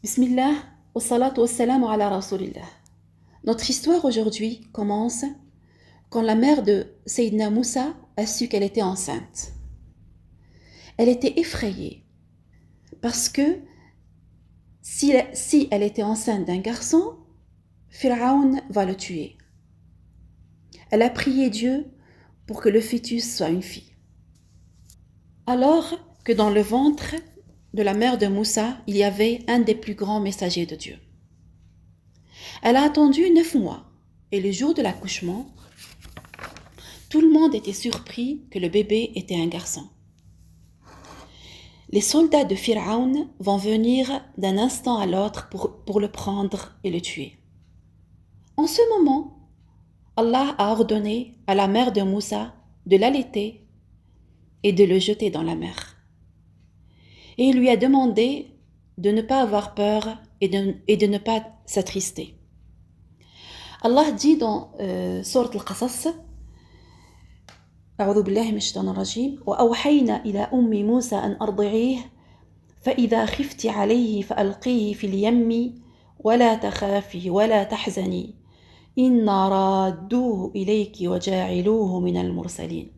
Bismillah, wa salatu wa salamu ala rasulillah. Notre histoire aujourd'hui commence quand la mère de Sayyidina Moussa a su qu'elle était enceinte. Elle était effrayée parce que si elle était enceinte d'un garçon, Pharaon va le tuer. Elle a prié Dieu pour que le fœtus soit une fille. Alors que dans le ventre de la mère de Moussa, il y avait un des plus grands messagers de Dieu. Elle a attendu 9 mois et le jour de l'accouchement, tout le monde était surpris que le bébé était un garçon. Les soldats de Pharaon vont venir d'un instant à l'autre pour le prendre et le tuer. En ce moment, Allah a ordonné à la mère de Moussa de l'allaiter et de le jeter dans la mer. Et il lui a demandé de ne pas avoir peur et de ne pas s'attrister. Allah dit dans Sourate Al-Qasas, أعوذ بالله من الشيطان الرجيم وأوحينا إلى أم موسى أن أرضعيه فإذا خفت عليه فألقيه في اليم ولا تخافي ولا تحزني إنا رادوه إليك وجاعلوه من المرسلين.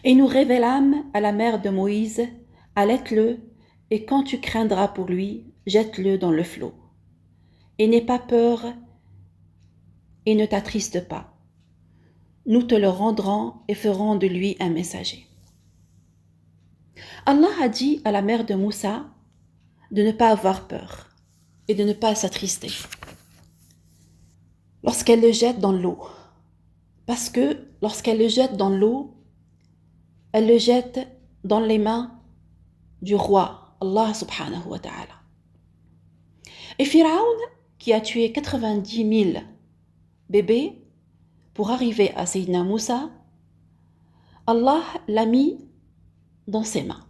Et nous révélâmes à la mère de Moïse, allaite-le, et quand tu craindras pour lui, jette-le dans le flot. Et n'aie pas peur et ne t'attriste pas. Nous te le rendrons et ferons de lui un messager. Allah a dit à la mère de Moussa de ne pas avoir peur et de ne pas s'attrister lorsqu'elle le jette dans l'eau. Parce que lorsqu'elle le jette dans l'eau, elle le jette dans les mains du roi, Allah subhanahu wa ta'ala. Et Pharaon, qui a tué 90 000 bébés pour arriver à Sayyidina Moussa, Allah l'a mis dans ses mains.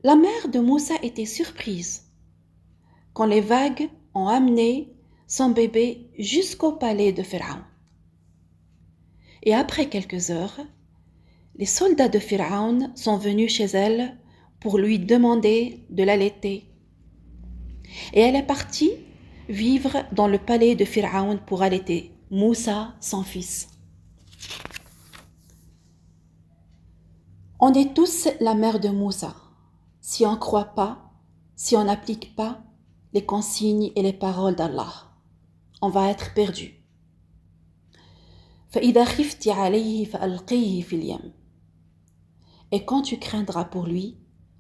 La mère de Moussa était surprise quand les vagues ont amené son bébé jusqu'au palais de Pharaon. Et après quelques heures, les soldats de Pharaon sont venus chez elle pour lui demander de l'allaiter. Et elle est partie vivre dans le palais de Pharaon pour allaiter Moussa, son fils. On est tous la mère de Moussa. Si on ne croit pas, si on n'applique pas les consignes et les paroles d'Allah, on va être perdu. فَإِذَا خِفْتِ عَلَيْهِ فَأَلْقِيهِ فِي الْيَمِّ. Et quand tu craindras pour lui,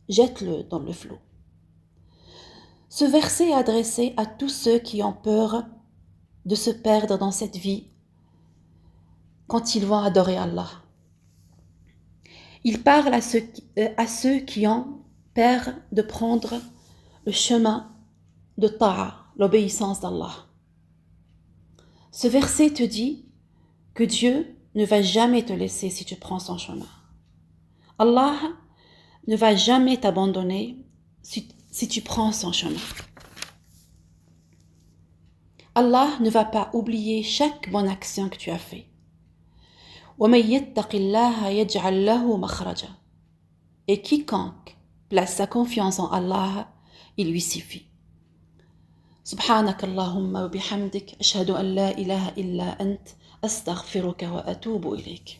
jette-le dans le flot. Ce verset est adressé à tous ceux qui ont peur de se perdre dans cette vie quand ils vont adorer Allah. Il parle à ceux qui ont peur de prendre le chemin de ta'a, l'obéissance d'Allah. Ce verset te dit que Dieu ne va jamais te laisser si tu prends son chemin. Allah ne va jamais t'abandonner si tu prends son chemin. Allah ne va pas oublier chaque bonne action que tu as fait. وَمَن يَتَّقِ اللَّهَ يَجْعَل لَّهُ مَخْرَجًا. Et quiconque place sa confiance en Allah, il lui suffit. سبحانك اللهم وبحمدك أشهد أن لا إله إلا أنت أستغفرك وأتوب إليك.